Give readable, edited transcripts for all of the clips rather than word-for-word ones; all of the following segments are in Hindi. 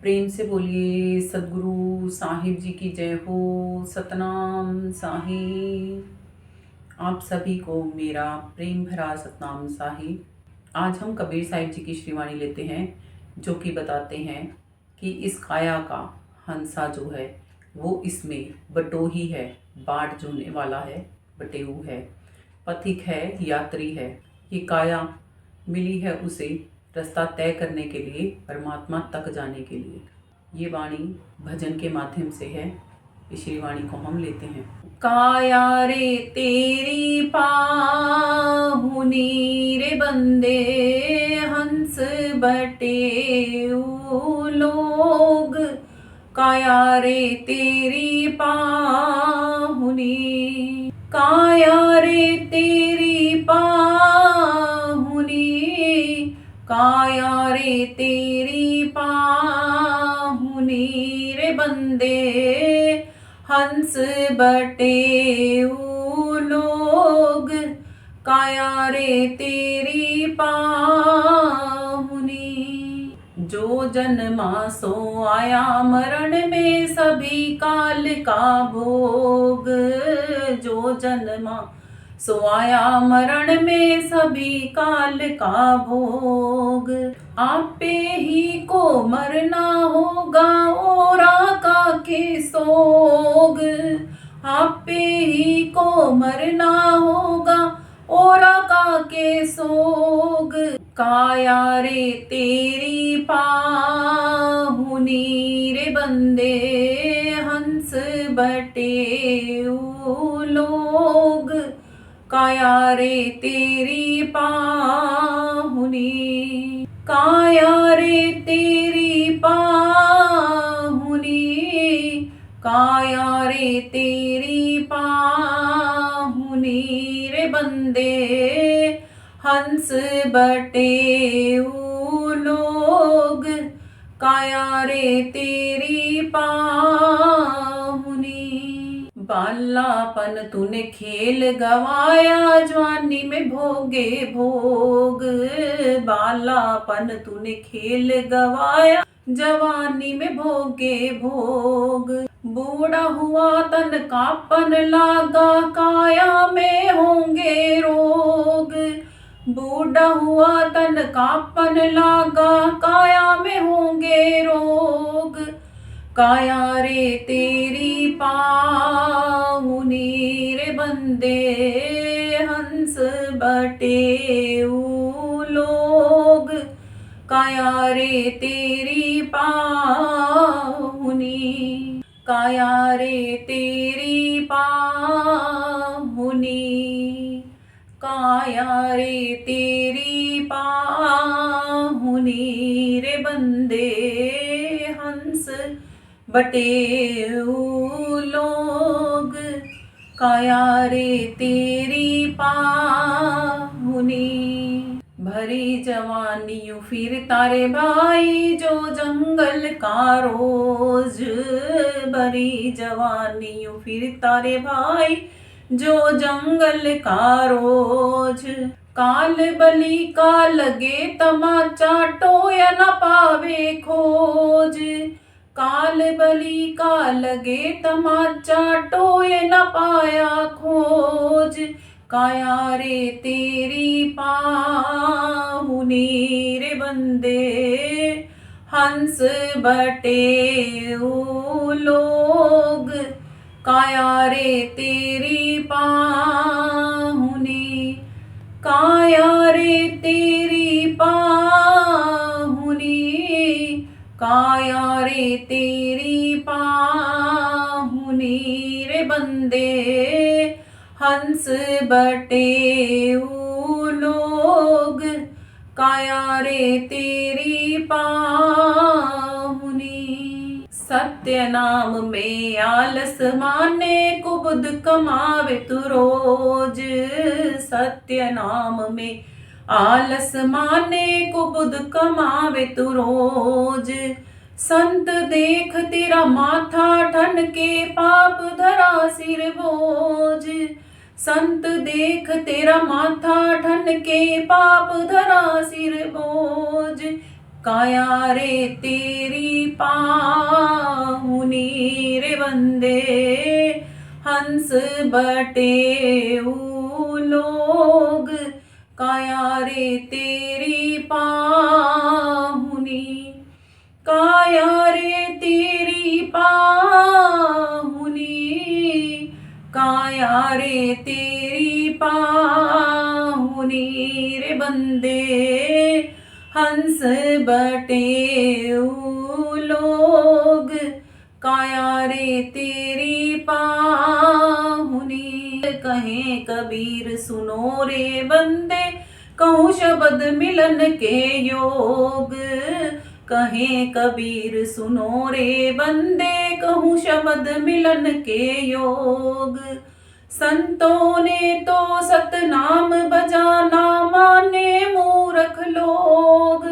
प्रेम से बोलिए सदगुरु साहिब जी की जय हो। सतनाम साहिब। आप सभी को मेरा प्रेम भरा सतनाम साहिब। आज हम कबीर साहिब जी की श्रीवाणी लेते हैं, जो कि बताते हैं कि इस काया का हंसा जो है वो इसमें बटोही है, बाट जोने वाला है, बटेऊ है, पथिक है, यात्री है। ये काया मिली है उसे रास्ता तय करने के लिए, परमात्मा तक जाने के लिए। ये वाणी भजन के माध्यम से है। इस श्रीवाणी को हम लेते हैं। काया रे तेरी पाहुनी रे बंदे, हंस बटे लोग। काया रे तेरी पाहुनी, काया रे तेरी पाहुनी, काया रे तेरी पाहुनी रे बंदे, हंस बटे लोग। काया रे तेरी पाहुनी। जो जन्मा सो आया मरण में, सभी काल का भोग। जो जन्मा सो आया मरण में, सभी काल का भोग। आपे ही को मरना होगा, ओरा का के सोग। आपे ही को मरना होगा, ओरा का के सोग। काया रे तेरी पाहुनी रे बंदे, हंस बटे लोग। काया रे तेरी पाहुनी, काया रे तेरी पाहुनी, काया रे तेरी पाहुनी रे बंदे, हंस बटे लोग। काया रे तेरी पाहुनी। बालापन तूने खेल गवाया, जवानी में भोगे भोग। बालापन तूने खेल गवाया, जवानी में भोगे भोग। बूढ़ा हुआ तन कापन लागा, काया में होंगे रोग। बूढ़ा हुआ तन कापन लागा, काया में होंगे रोग। काया रे तेरी पाहुनी रे बंदे, हंस बटे लोग। काया रे तेरी पाहुनी, काया रे तेरी पाहुनी, काया रे तेरी पाहुनी रे बंदे, हंस बटे लोग। काया रे तेरी पाहुनी। भरी जवानियों फिर तारे भाई, जो जंगल का रोज। भरी जवानियों फिर तारे भाई, जो जंगल का रोज। काल बलि का लगे तमाचा, टोया न पावे खोज। काल बलि का लगे तमाचा, टोए न पाया खोज। काया रे तेरी पाहुनी रे बंदे, हंस बटे लोग। काया रे तेरी पाहुनी, काया रे तेरी पाहुनी, काया रे तेरी पाहुनी रे बंदे, हंस बटे लोग। काया रे तेरी पाहुनी। सत्य नाम में आलस माने, कुबुद कमावे तू रोज। सत्य नाम में आलस माने, कुबुद कमावे तू रोज। संत देख तेरा माथा ठन के, पाप धरा सिर बोझ। संत देख तेरा माथा ठन के, पाप धरा सिर बोझ। काया रे तेरी पाहुनी रे बंदे, हंस बटेऊ लोग, काया रे तेरी पाहुनी, काया रे तेरी पाहुनी, काया रे तेरी पाहुनी रे बंदे, हंस बटेऊ लोग, काया रे तेरी पाहुनी। कहें कबीर सुनो रे बंदे, कहूँ शब्द मिलन के योग, कहें कबीर सुनो रे बंदे, कहूँ शब्द मिलन के योग। संतों ने तो सतनाम बजा, ना माने मूर्ख लोग,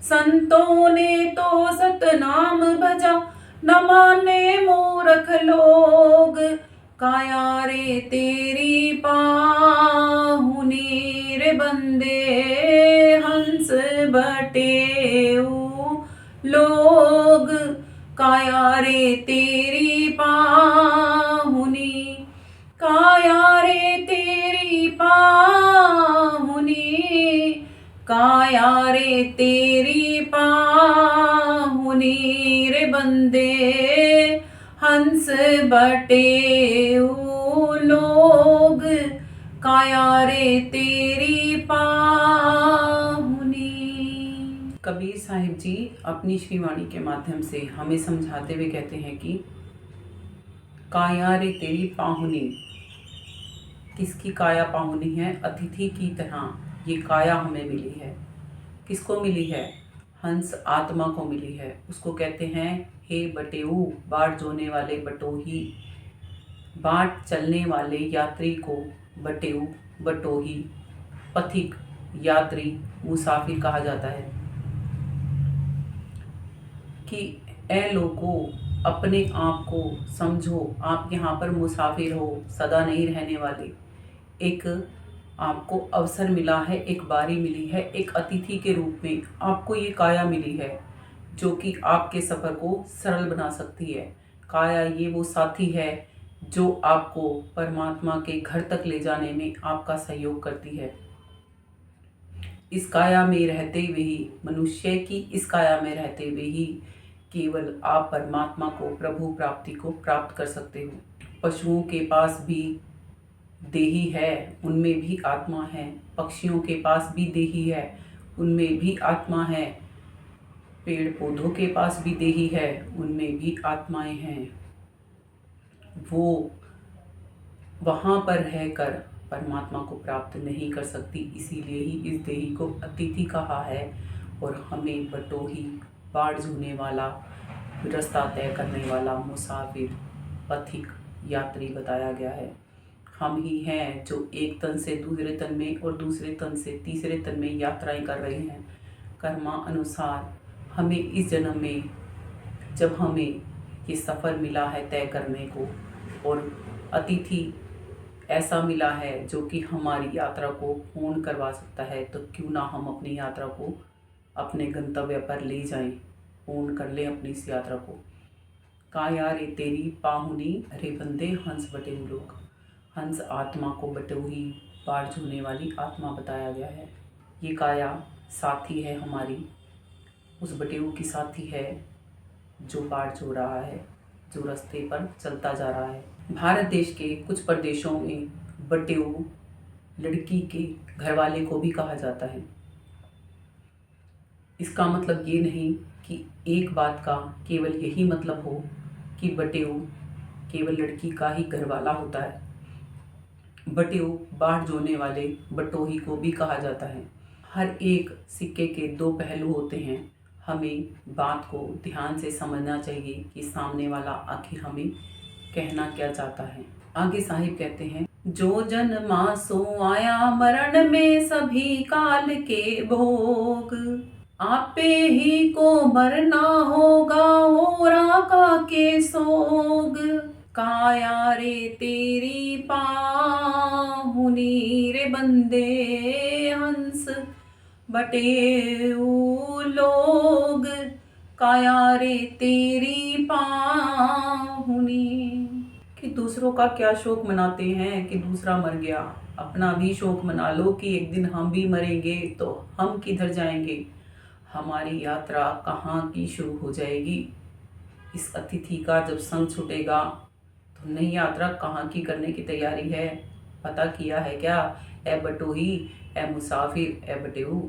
संतों ने तो सतनाम बजा, न माने मूर्ख लोग, काया रे तेरी पाहुनी रे बंदे, हंस बटेऊ लोग, काया रे तेरी पाहुनी, काया रे तेरी पाहुनी, काया रे तेरी पाहुनी रे बंदे, हंस बटेऊ लोग, काया रे तेरी पाहुनी। कबीर साहिब जी अपनी श्रीवाणी के माध्यम से हमें समझाते हुए कहते हैं कि काया रे तेरी पाहुनी, किसकी काया पाहुनी है? अतिथि की तरह ये काया हमें मिली है। किसको मिली है? हंस आत्मा को मिली है। उसको कहते हैं हे बटेऊ, बाट जोने वाले बटोही, बाट चलने वाले यात्री को बटेऊ बटोही, पथिक यात्री मुसाफिर कहा जाता है। कि ए लोगों, अपने आप को समझो, आप यहाँ पर मुसाफिर हो, सदा नहीं रहने वाले। एक आपको अवसर मिला है, एक बारी मिली है, एक अतिथि के रूप में आपको ये काया मिली है जो कि आपके सफ़र को सरल बना सकती है। काया ये वो साथी है जो आपको परमात्मा के घर तक ले जाने में आपका सहयोग करती है। इस काया में रहते हुए ही, मनुष्य की इस काया में रहते हुए ही केवल आप परमात्मा को, प्रभु प्राप्ति को प्राप्त कर सकते हो। पशुओं के पास भी देही है, उनमें भी आत्मा है। पक्षियों के पास भी देही है, उनमें भी आत्मा है। पेड़ पौधों के पास भी देही है, उनमें भी आत्माएं हैं। वो वहाँ पर रहकर परमात्मा को प्राप्त नहीं कर सकती, इसीलिए ही इस देही को अतिथि कहा है। और हमें बटोही, बाढ़ झूने वाला, रास्ता तय करने वाला, मुसाफिर, पथिक, यात्री बताया गया है। हम ही हैं जो एक तन से दूसरे तन में और दूसरे तन से तीसरे तन में यात्राएं कर रहे हैं। कर्मा अनुसार हमें इस जन्म में, जब हमें ये सफ़र मिला है तय करने को, और अतिथि ऐसा मिला है जो कि हमारी यात्रा को पूर्ण करवा सकता है, तो क्यों ना हम अपनी यात्रा को अपने गंतव्य पर ले जाएं, पूर्ण कर लें अपनी इस यात्रा को। काया रे तेरी पाहुनी रे बंदे, हंस बटेऊ लोग। हंस आत्मा को बटोही, बाढ़ झूने वाली आत्मा बताया गया है। ये काया साथी है हमारी, उस बटेऊ की साथी है जो बाढ़ झो रहा है, जो रास्ते पर चलता जा रहा है। भारत देश के कुछ प्रदेशों में बटेऊ लड़की के घरवाले को भी कहा जाता है। इसका मतलब ये नहीं कि एक बात का केवल यही मतलब हो कि बटेऊ केवल लड़की का ही घरवाला होता है। बटेऊ बाढ़ जोने वाले बटोही को भी कहा जाता है। हर एक सिक्के के दो पहलू होते हैं। हमें बात को ध्यान से समझना चाहिए कि सामने वाला आखिर हमें कहना क्या चाहता है। आगे साहिब कहते हैं, जो जन्मा सो आया, मरण में सभी काल के भोग, आपे ही को मरना होगा, ओरा का के सोग। काया रे तेरी पाहुनी रे बंदे, हंस बटे लोग काया रे तेरी पाहुनी। कि दूसरों का क्या शोक मनाते हैं कि दूसरा मर गया, अपना भी शोक मना लो कि एक दिन हम भी मरेंगे तो हम किधर जाएंगे, हमारी यात्रा कहाँ की शुरू हो जाएगी। इस अतिथि का जब संग छूटेगा तो नई यात्रा कहाँ की करने की तैयारी है, पता किया है क्या? ए बटोही, ए मुसाफिर, ए बटेऊ।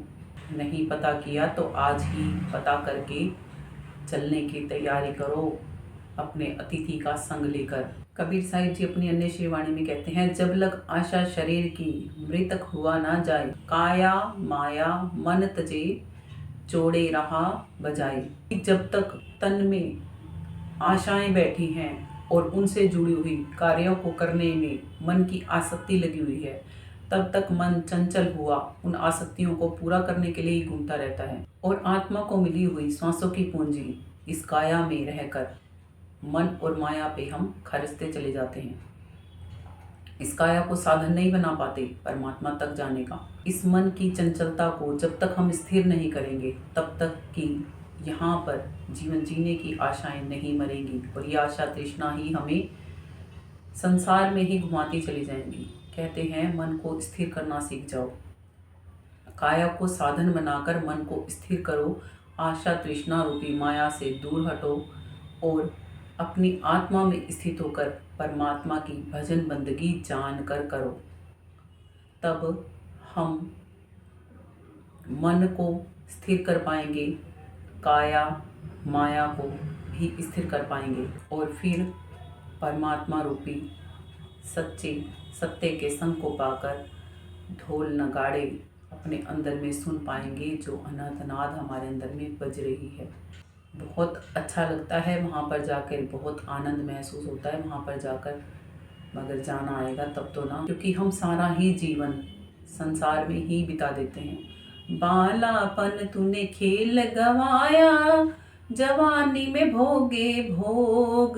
नहीं पता किया तो आज ही पता करके चलने की तैयारी करो, अपने अतिथि का संग लेकर। कबीर साहिब जी अपनी अन्य श्रीवाणी में कहते हैं, जब लग आशा शरीर की मृतक हुआ ना जाए, काया माया मन तजे जोड़े रहा बजाए। जब तक तन में आशाएं बैठी हैं और उनसे जुड़ी हुई कार्यों को करने में मन की आसक्ति लगी हुई है, तब तक मन चंचल हुआ उन आसक्तियों को पूरा करने के लिए ही घूमता रहता है। और आत्मा को मिली हुई सांसों की पूंजी इस काया में रहकर मन और माया पे हम खरचते चले जाते हैं। इस काया को साधन नहीं बना पाते परमात्मा तक जाने का। इस मन की चंचलता को जब तक हम स्थिर नहीं करेंगे तब तक कि यहाँ पर जीवन जीने की आशाएं नहीं मरेंगी और ये आशा तृष्णा ही हमें संसार में ही घुमाती चली जाएंगी। कहते हैं मन को स्थिर करना सीख जाओ, काया को साधन बनाकर मन को स्थिर करो, आशा तृष्णा रूपी माया से दूर हटो और अपनी आत्मा में स्थित होकर परमात्मा की भजन बंदगी जान कर करो। तब हम मन को स्थिर कर पाएंगे, काया माया को भी स्थिर कर पाएंगे और फिर परमात्मा रूपी सच्चे सत्य के संग को पाकर ढोल नगाड़े अपने अंदर में सुन पाएंगे, जो अनाथनाद हमारे अंदर में बज रही है। बहुत अच्छा लगता है वहाँ पर जाकर, बहुत आनंद महसूस होता है वहाँ पर जाकर, मगर जाना आएगा तब तो ना, क्योंकि हम सारा ही जीवन संसार में ही बिता देते हैं। बालापन तूने खेल गवाया, जवानी में भोगे भोग।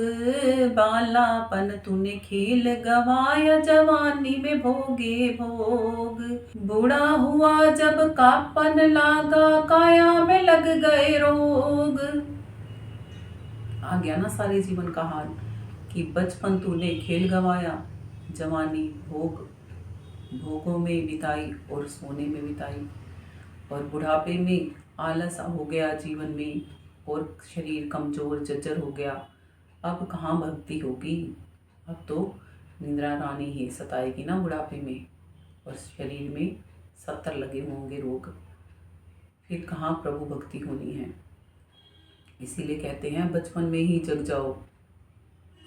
बालापन तूने खेल गवाया, जवानी में भोगे भोग। बूढ़ा हुआ जब कापन लागा, काया में लग गए रोग। आ गया ना सारे जीवन का हाल कि बचपन तूने खेल गवाया, जवानी भोगों में बिताई और सोने में बिताई, और बुढ़ापे में आलस हो गया जीवन में और शरीर कमजोर जर्जर हो गया। अब कहाँ भक्ति होगी, अब तो निद्रा रानी ही सताएगी ना बुढ़ापे में, और शरीर में 70 लगे होंगे रोग, फिर कहाँ प्रभु भक्ति होनी है। इसीलिए कहते हैं बचपन में ही जग जाओ,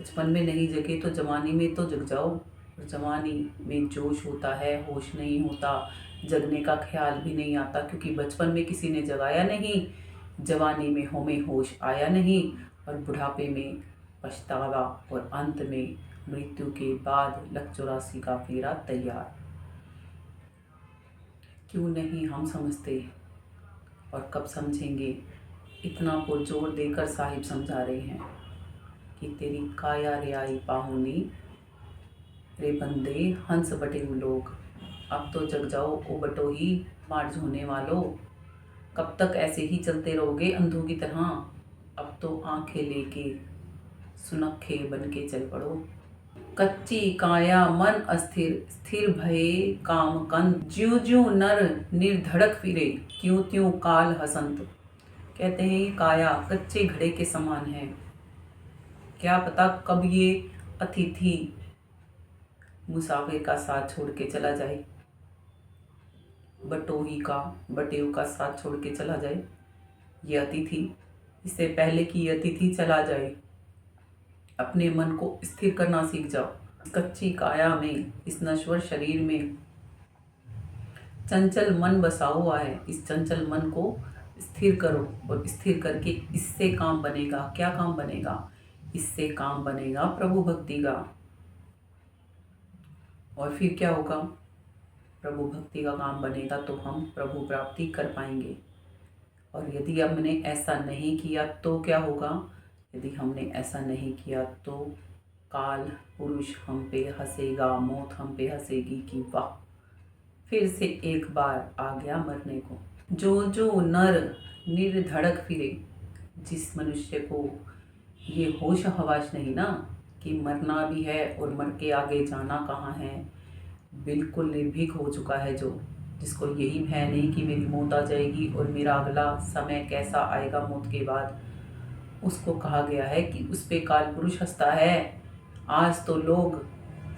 बचपन में नहीं जगे तो जवानी में तो जग जाओ। और जवानी में जोश होता है, होश नहीं होता, जगने का ख्याल भी नहीं आता, क्योंकि बचपन में किसी ने जगाया नहीं, जवानी में हमें होश आया नहीं, और बुढ़ापे में पछतावा और अंत में मृत्यु के बाद लख 84 का फेरा तैयार। क्यों नहीं हम समझते और कब समझेंगे? इतना पुरजोर देकर साहिब समझा रहे हैं कि तेरी काया रे आई पाहुनी, रे बंदे हंस बटे लोग। अब तो जग जाओ ओ बटोही, मार झोने वालों। कब तक ऐसे ही चलते रहोगे अंधों की तरह? अब तो आंखें लेके सुनखे बन के चल पड़ो। कच्ची काया मन अस्थिर, स्थिर भये काम कंद। ज्यों ज्यों नर निर्धड़क फिरे, त्यों त्यों काल हसंत। कहते हैं ये काया कच्चे घड़े के समान है, क्या पता कब ये अतिथि मुसाफिर का साथ छोड़ के चला जाए, बटेऊ का साथ छोड़ के चला जाए ये अतिथि, इससे पहले कि ये अतिथि चला जाए। अपने मन को स्थिर करना सीख जाओ। कच्ची काया में, इस नश्वर शरीर में चंचल मन बसा हुआ है, इस चंचल मन को स्थिर करो, और स्थिर करके इससे काम बनेगा। क्या काम बनेगा? इससे काम बनेगा प्रभु भक्ति का। और फिर क्या होगा? प्रभु भक्ति का काम बनेगा तो हम प्रभु प्राप्ति कर पाएंगे। और यदि हमने ऐसा नहीं किया तो क्या होगा? यदि हमने ऐसा नहीं किया तो काल पुरुष हम पे हंसेगा, मौत हम पे हंसेगी कि वाह, फिर से एक बार आ गया मरने को। जो जो नर निर्धड़क फिरे, जिस मनुष्य को ये होश हवास नहीं ना कि मरना भी है और मर के आगे जाना कहाँ है, बिल्कुल निर्भीक हो चुका है, जो जिसको यही भय नहीं कि मेरी मौत आ जाएगी और मेरा अगला समय कैसा आएगा मौत के बाद, उसको कहा गया है कि उस पे काल पुरुष हंसता है। आज तो लोग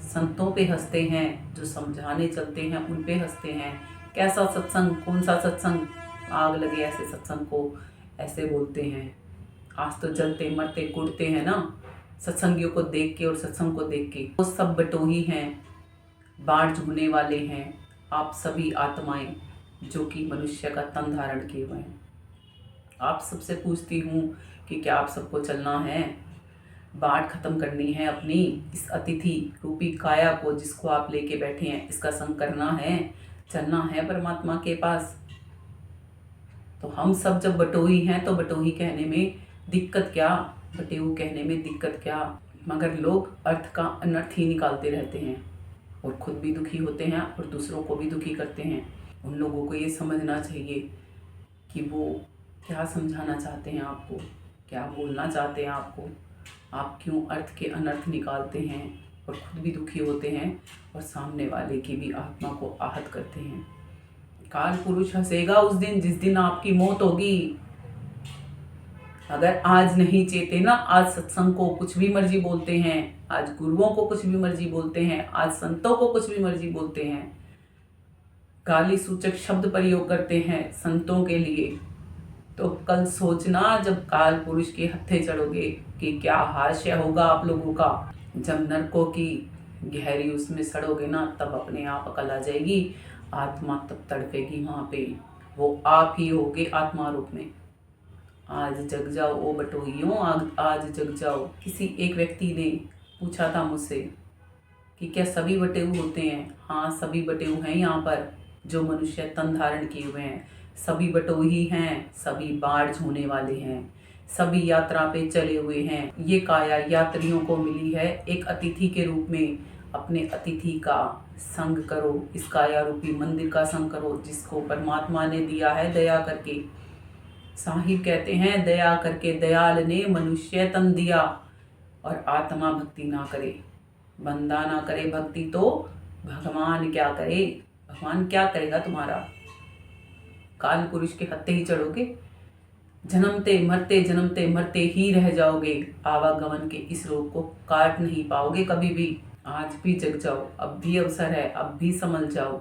संतों पे हंसते हैं, जो समझाने चलते हैं उन पे हंसते हैं। कैसा सत्संग, कौन सा सत्संग, आग लगे ऐसे सत्संग को, ऐसे बोलते हैं। आज तो जलते मरते कुड़ते हैं ना सत्संगियों को देख के और सत्संग को देख के। वो सब बटोही हैं, बाढ़ झूमने वाले हैं आप सभी आत्माएं, जो कि मनुष्य का तन धारण किए हुए हैं। आप सबसे पूछती हूँ कि क्या आप सबको चलना है, बाढ़ खत्म करनी है अपनी इस अतिथि रूपी काया को जिसको आप लेके बैठे हैं, इसका संग करना है, चलना है परमात्मा के पास। तो हम सब जब बटोही हैं तो बटोही कहने में दिक्कत क्या, बटेऊ कहने में दिक्कत क्या, मगर लोग अर्थ का अनर्थ ही निकालते रहते हैं और खुद भी दुखी होते हैं और दूसरों को भी दुखी करते हैं। उन लोगों को ये समझना चाहिए कि वो क्या समझाना चाहते हैं आपको, क्या बोलना चाहते हैं आपको, आप क्यों अर्थ के अनर्थ निकालते हैं और खुद भी दुखी होते हैं और सामने वाले की भी आत्मा को आहत करते हैं। काल पुरुष हंसेगा उस दिन जिस दिन आपकी मौत होगी। अगर आज नहीं चेते ना, आज सत्संग को कुछ भी मर्जी बोलते हैं, आज गुरुओं को कुछ भी मर्जी बोलते हैं, आज संतों को कुछ भी मर्जी बोलते हैं, गाली सूचक शब्द प्रयोग करते हैं संतों के लिए, तो कल सोचना जब काल पुरुष के हत्थे चढ़ोगे कि क्या हास्य होगा आप लोगों का। जब नरकों की गहरी उसमें सड़ोगे ना, तब अपने आप अकल आ जाएगी, आत्मा तब तड़पेगी वहाँ पे, वो आप ही होगे आत्मा रूप में। आज जग जाओ ओ बटोहियों, आज जग जाओ। किसी एक व्यक्ति ने पूछा था मुझसे कि क्या सभी बटेऊ होते हैं। हाँ, सभी बटेऊ हैं यहाँ पर, जो मनुष्य तन धारण किए हुए हैं सभी बटोही हैं, सभी बाढ़ झोने वाले हैं, सभी यात्रा पे चले हुए हैं। ये काया यात्रियों को मिली है एक अतिथि के रूप में। अपने अतिथि का संग करो, इस काया रूपी मंदिर का संग करो जिसको परमात्मा ने दिया है दया करके। साहिब कहते हैं दया करके दयाल ने मनुष्य तन दिया, और आत्मा भक्ति ना करे, बंदा ना करे भक्ति तो भगवान क्या करे, भगवान क्या करेगा तुम्हारा। काल पुरुष के हत्थे ही चढ़ोगे, जन्मते मरते ही रह जाओगे, आवागमन के इस रोग को काट नहीं पाओगे कभी भी। आज भी जग जाओ, अब भी अवसर है, अब भी संभल जाओ।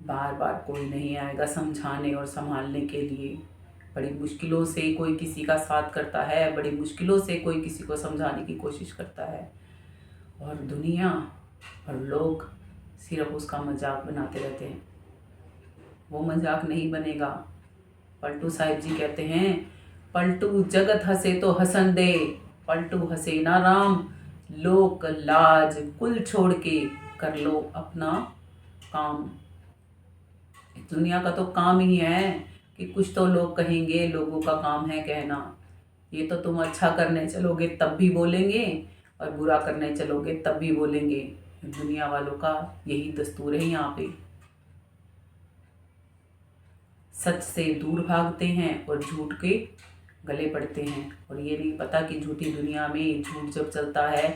बार बार कोई नहीं आएगा समझाने और संभालने के लिए। बड़ी मुश्किलों से कोई किसी का साथ करता है, बड़ी मुश्किलों से कोई किसी को समझाने की कोशिश करता है, और दुनिया और लोग सिर्फ उसका मजाक बनाते रहते हैं। वो मजाक नहीं बनेगा। पलटू साहिब जी कहते हैं, पलटू जगत हंसे तो हसन दे, पलटू हंसे ना राम, लोक लाज कुल छोड़ के कर लो अपना काम। दुनिया का तो काम ही है कि कुछ तो लोग कहेंगे, लोगों का काम है कहना। ये तो तुम अच्छा करने चलोगे तब भी बोलेंगे और बुरा करने चलोगे तब भी बोलेंगे। दुनिया वालों का यही दस्तूर है यहाँ पे। सच से दूर भागते हैं और झूठ के गले पड़ते हैं, और ये नहीं पता कि झूठी दुनिया में झूठ जब चलता है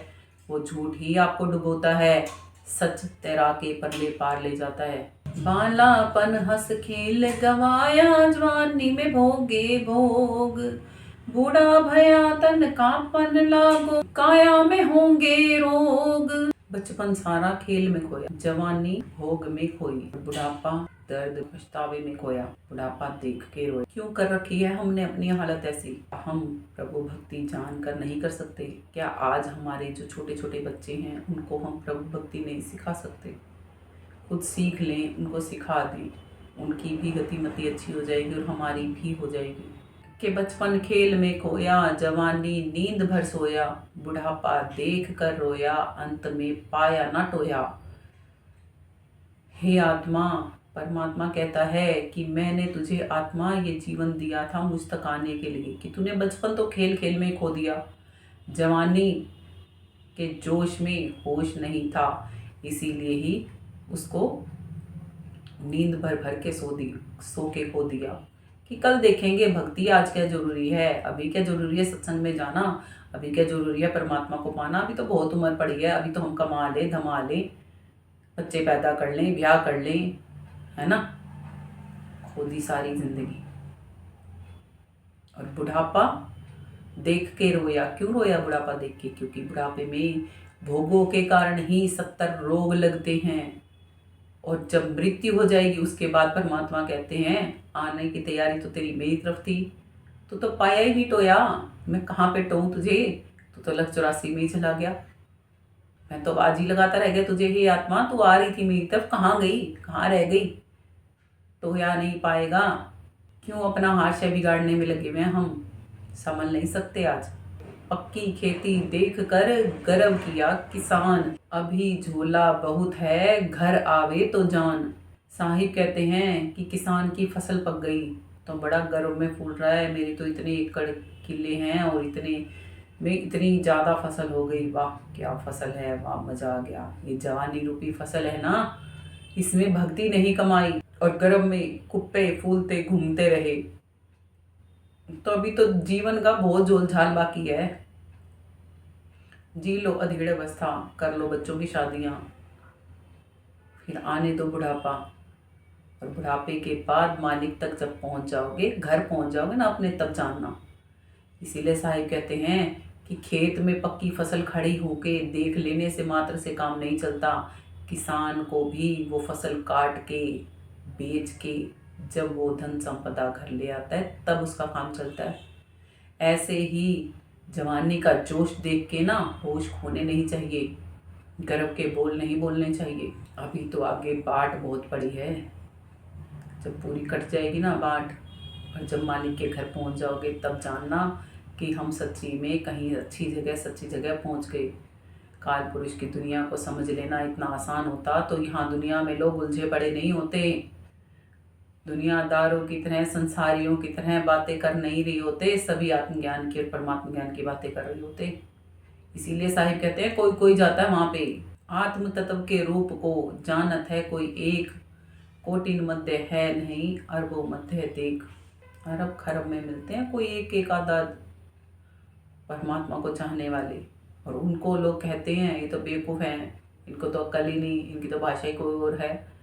वो झूठ ही आपको डुबोता है, सच तैरा के परले पार ले जाता है। बालापन हंस खेल गवाया, जवानी में भोगे भोग, बूढ़ा भया तन कांपन लागो, काया में होंगे रोग। बचपन सारा खेल में खोया, जवानी भोग में खोई, बुढ़ापा दर्द पछतावे में खोया, बुढ़ापा देख के रोए। क्यों कर रखी है हमने अपनी हालत ऐसी। हम प्रभु भक्ति जान कर नहीं कर सकते क्या? आज हमारे जो छोटे छोटे बच्चे हैं उनको हम प्रभु भक्ति नहीं सिखा सकते? खुद सीख लें, उनको सिखा दें, उनकी भी गतिमति अच्छी हो जाएगी और हमारी भी हो जाएगी। कि बचपन खेल में खोया, जवानी नींद भर सोया, बुढ़ापा देख कर रोया, अंत में पाया न टोया। हे आत्मा, परमात्मा कहता है कि मैंने तुझे आत्मा ये जीवन दिया था मुझ तक आने के लिए, कि तूने बचपन तो खेल खेल में खो दिया, जवानी के जोश में होश नहीं था, इसीलिए ही उसको नींद भर भर के सो के खो दिया कि कल देखेंगे भक्ति, आज क्या जरूरी है, अभी क्या जरूरी है सत्संग में जाना, अभी क्या जरूरी है परमात्मा को पाना, अभी तो बहुत उम्र पड़ी है, अभी तो हम कमा ले धमा ले, बच्चे पैदा कर लें, ब्याह कर लें, है ना। खो दी सारी जिंदगी। और बुढ़ापा देख के रोया। क्यों रोया बुढ़ापा देख के? क्योंकि बुढ़ापे में भोगों के कारण ही 70 रोग लगते हैं, और जब मृत्यु हो जाएगी उसके बाद परमात्मा कहते हैं आने की तैयारी तो तेरी मेरी तरफ थी, तो पाया ही नहीं टोया, मैं कहाँ पे टोऊं तुझे, तो लग 84 में ही चला गया, मैं तो आज ही लगाता रह गया तुझे, ही आत्मा तू आ रही थी मेरी तरफ, कहाँ गई, कहाँ रह गई, टोया नहीं पाएगा। क्यों अपना हाशिया बिगाड़ने में लगे हुए हम, संभल नहीं सकते आज। पक्की खेती देख कर गर्व किया किसान, अभी झोला बहुत है घर आवे तो जान। साहिब कहते हैं कि किसान की फसल पक गई तो बड़ा गर्व में फूल रहा है, मेरी तो इतने एकड़ किले हैं और इतने में इतनी ज़्यादा फसल हो गई, वाह क्या फसल है, वाह मज़ा आ गया, ये जवानी रूपी फसल है ना, इसमें भक्ति नहीं कमाई और गर्भ में कुप्पे फूलते घूमते रहे, तो अभी तो जीवन का बहुत झोल-झाल बाकी है। जी लो अधेड़ अवस्था, कर लो बच्चों की शादियां, फिर आने दो बुढ़ापा, और बुढ़ापे के बाद मालिक तक जब पहुंच जाओगे, घर पहुंच जाओगे ना अपने, तब जानना। इसीलिए साहिब कहते हैं कि खेत में पक्की फसल खड़ी होके देख लेने से मात्र से काम नहीं चलता, किसान को भी वो फसल काट के बेच के जब वो धन संपदा घर ले आता है तब उसका काम चलता है। ऐसे ही जवानी का जोश देख के ना होश खोने नहीं चाहिए, गर्व के बोल नहीं बोलने चाहिए। अभी तो आगे बाट बहुत पड़ी है, जब पूरी कट जाएगी ना बाट और जब मालिक के घर पहुंच जाओगे तब जानना कि हम सच्ची में कहीं अच्छी जगह सच्ची जगह पहुंच गए। काल पुरुष की दुनिया को समझ लेना इतना आसान होता तो यहाँ दुनिया में लोग उलझे पड़े नहीं होते, दुनियादारों की तरह संसारियों की तरह बातें कर नहीं रही होते, सभी आत्मज्ञान की और परमात्मा ज्ञान की बातें कर रहे होते। इसीलिए साहिब कहते हैं कोई कोई जाता है वहां पे, आत्म तत्व के रूप को जानत है कोई एक, कोटिन मध्य है नहीं अरबों मध्य देख। अरब खरब में मिलते हैं कोई एक एक आधा परमात्मा को चाहने वाले, और उनको लोग कहते हैं ये तो बेवकूफ़ हैं, इनको तो अक्ल ही नहीं, इनकी तो भाषा ही कोई और है।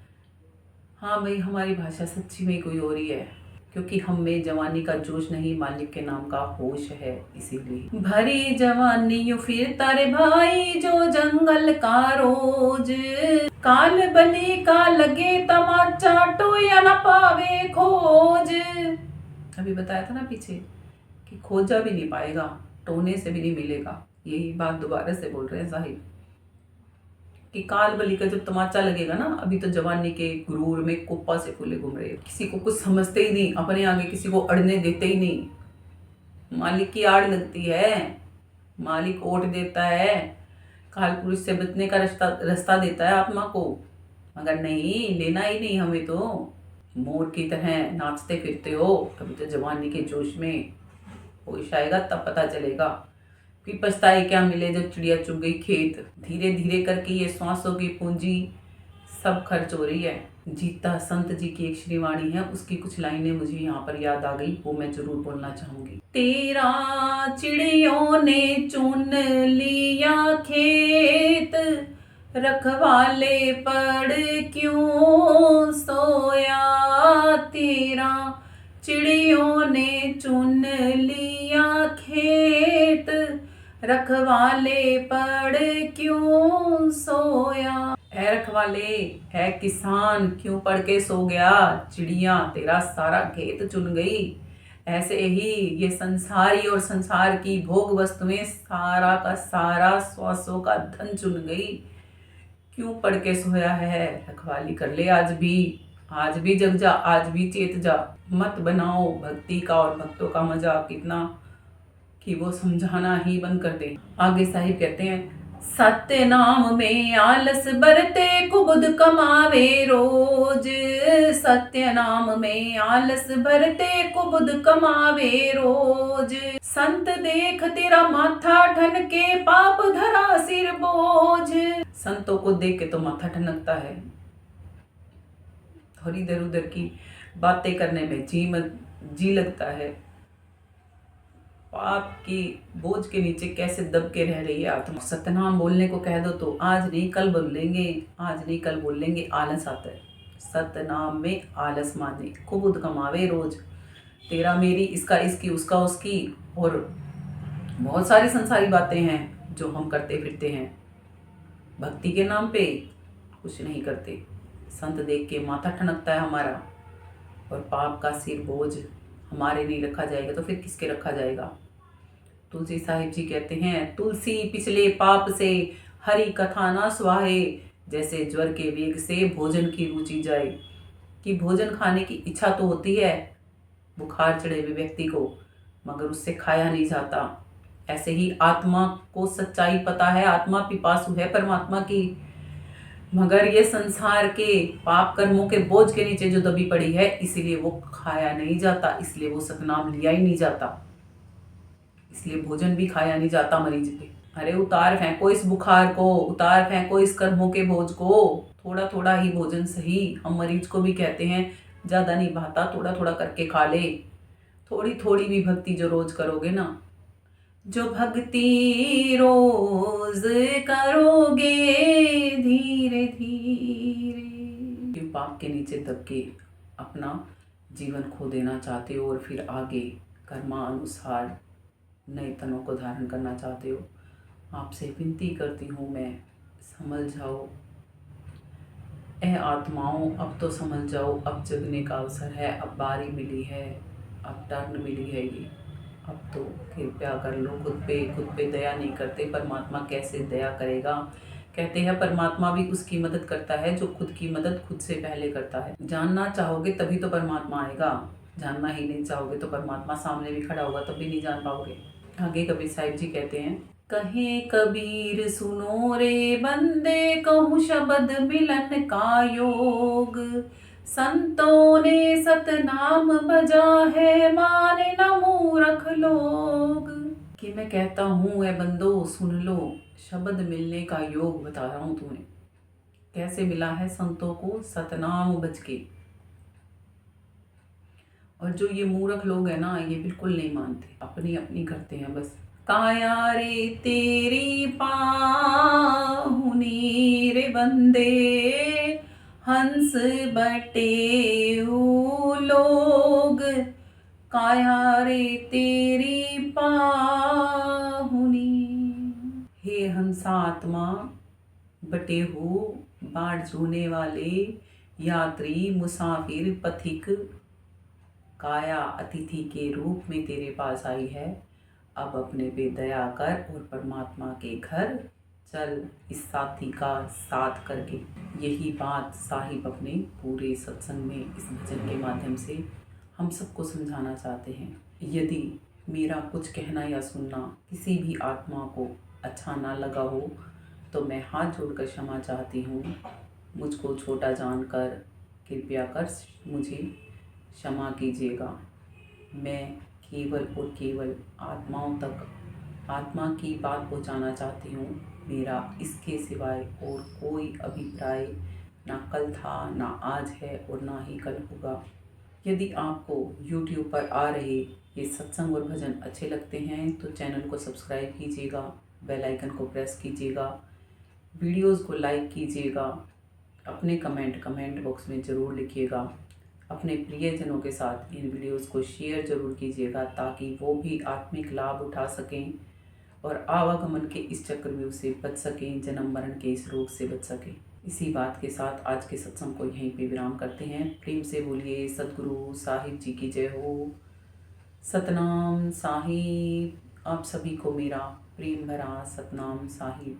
हाँ भाई, हमारी भाषा सच्ची में कोई और ही है, क्योंकि हम में जवानी का जोश नहीं, मालिक के नाम का होश है। इसीलिए भरी जवानी यू फिरता रे भाई जो जंगल का रोज, काल बली का लगे तमाचा टोया न पावे खोज। अभी बताया था ना पीछे कि खोजा भी नहीं पाएगा, टोने से भी नहीं मिलेगा। यही बात दोबारा से बोल रहे हैं साहिब कि काल बली का जब तमाचा लगेगा ना, अभी तो जवानी के गुरूर में कुप्पा से फूले घूम रहे, किसी को कुछ समझते ही नहीं, अपने आगे किसी को अड़ने देते ही नहीं। मालिक की आड़ लगती है, मालिक ओट देता है, काल पुरुष से बचने का रास्ता देता है आत्मा को, मगर नहीं लेना ही नहीं हमें, तो मोर की तरह नाचते फिरते हो। अभी तो जवानी के जोश में होश आएगा तब पता चलेगा कि पछताए क्या मिले जब चिड़िया चुग गई खेत। धीरे धीरे करके ये श्वासों की पूंजी सब खर्च हो रही है। जीता संत जी की एक श्रीवाणी है, उसकी कुछ लाइनें मुझे यहाँ पर याद आ गई, वो मैं जरूर बोलना चाहूंगी। तेरा चिड़ियों ने चुन लिया खेत, रखवाले पड़ क्यों सोया, तेरा चिड़ियों ने चुन लिया खेत, रखवाले पड़ क्यों सोया। है रखवाले, है किसान, क्यों पढ़ के सो गया, चिड़िया तेरा सारा खेत चुन गई। ऐसे ही ये संसारी और संसार की भोग वस्तुएं सारा का सारा श्वासों का धन चुन गई। क्यों पढ़ के सोया है, रखवाली कर ले आज भी जग जा, आज भी चेत जा। मत बनाओ भक्ति का और भक्तों का मजाक इतना कि वो समझाना ही बंद कर दे। आगे साहिब कहते हैं सत्य नाम में आलस बरते कुबुद कमावे रोज, सत्य नाम में आलस भरते कुबुद कमावे रोज। संत देख तेरा माथा ठनके पाप धरा सिर बोझ। संतों को देख के तो माथा ठनकता है, और इधर उधर की बातें करने में जी लगता है। पाप की बोझ के नीचे कैसे दब के रह रही है आत्मा। सतनाम बोलने को कह दो तो आज नहीं कल बोलेंगे, आज नहीं कल बोलेंगे, आलस आता है। सतनाम में आलस माने, खुद कमावे रोज, तेरा मेरी, इसका इसकी, उसका उसकी, और बहुत सारी संसारी बातें हैं जो हम करते फिरते हैं। भक्ति के नाम पे कुछ नहीं करते। संत देख के माथा ठनकता है हमारा, और पाप का सिर बोझ हमारे नहीं रखा जाएगा तो फिर किसके रखा जाएगा। तुलसी साहिब जी कहते हैं, तुलसी पिछले पाप से हरि कथा ना सुहाए, जैसे ज्वर के वेग से भोजन की रुचि जाए। कि भोजन खाने की इच्छा तो होती है बुखार चढ़े हुए व्यक्ति को, मगर उससे खाया नहीं जाता। ऐसे ही आत्मा को सच्चाई पता है, आत्मा पिपासु है परमात्मा की, मगर ये संसार के पाप कर्मों के बोझ के नीचे जो दबी पड़ी है, इसलिए वो खाया नहीं जाता, इसलिए वो सतनाम लिया ही नहीं जाता, इसलिए भोजन भी खाया नहीं जाता मरीज पे। अरे उतार फेंको इस बुखार को, उतार फेंको इस कर्मों के बोझ को। थोड़ा थोड़ा ही भोजन सही, हम मरीज को भी कहते हैं ज्यादा नहीं भाता, थोड़ा थोड़ा करके खा ले। थोड़ी थोड़ी भी भक्ति जो रोज करोगे ना, जो भक्ति रोज करोगे धीरे धीरे, पाप के नीचे दब के अपना जीवन खो देना चाहते हो और फिर आगे कर्मानुसार नए तनों को धारण करना चाहते हो, आपसे विनती करती हूँ मैं, समझ जाओ ए आत्माओं, अब तो समझ जाओ, अब जगने का अवसर है, अब बारी मिली है, अब टर्न मिली है ये, अब तो कृपया कर लो। खुद पे दया नहीं करते, परमात्मा कैसे दया करेगा। कहते हैं परमात्मा भी उसकी मदद करता है जो खुद की मदद खुद से पहले करता है। जानना चाहोगे तभी तो परमात्मा आएगा, जानना ही नहीं चाहोगे तो परमात्मा सामने भी खड़ा होगा तब भी नहीं जान पाओगे। आगे कबीर साहिब जी कहते हैं, कहे कबीर सुनो रे बंदे, कहूँ शब्द मिलन का योग, संतों ने सतनाम भजा है, माने न मूर्ख लोग। कि मैं कहता हूँ ए बंदो सुन लो, शब्द मिलने का योग बता रहा हूँ तुम्हें। कैसे मिला है संतों को? सतनाम भज के। और जो ये मूर्ख लोग हैं ना, ये बिल्कुल नहीं मानते, अपनी अपनी करते हैं बस। काया रे तेरी पाहुनी रे बंदे, हंस बटे लोग, काया रे तेरी पाहुनी। हे हंसात्मा बटे हो बाढ़ झूने वाले, यात्री मुसाफिर पथिक, काया अतिथि के रूप में तेरे पास आई है, अब अपने पे दया कर और परमात्मा के घर चल, इस साथी का साथ करके। यही बात साहिब अपने पूरे सत्संग में इस भजन के माध्यम से हम सबको समझाना चाहते हैं। यदि मेरा कुछ कहना या सुनना किसी भी आत्मा को अच्छा ना लगा हो तो मैं हाथ जोड़कर क्षमा चाहती हूँ। मुझको छोटा जानकर कृपया कर मुझे क्षमा कीजिएगा। मैं केवल और केवल आत्माओं तक आत्मा की बात पहुँचाना चाहती हूँ। मेरा इसके सिवाय और कोई अभिप्राय ना कल था, ना आज है और ना ही कल होगा। यदि आपको YouTube पर आ रहे ये सत्संग और भजन अच्छे लगते हैं तो चैनल को सब्सक्राइब कीजिएगा, बेल आइकन को प्रेस कीजिएगा, वीडियोस को लाइक कीजिएगा, अपने कमेंट बॉक्स में ज़रूर लिखिएगा, अपने प्रियजनों के साथ इन वीडियोस को शेयर ज़रूर कीजिएगा ताकि वो भी आत्मिक लाभ उठा सकें और आवागमन के इस चक्रव्यूह से बच सकें, जन्म मरण के इस रोग से बच सकें। इसी बात के साथ आज के सत्संग को यहीं पे विराम करते हैं। प्रेम से बोलिए सद्गुरु साहिब जी की जय हो। सतनाम साहिब। आप सभी को मेरा प्रेम भरा सतनाम साहिब।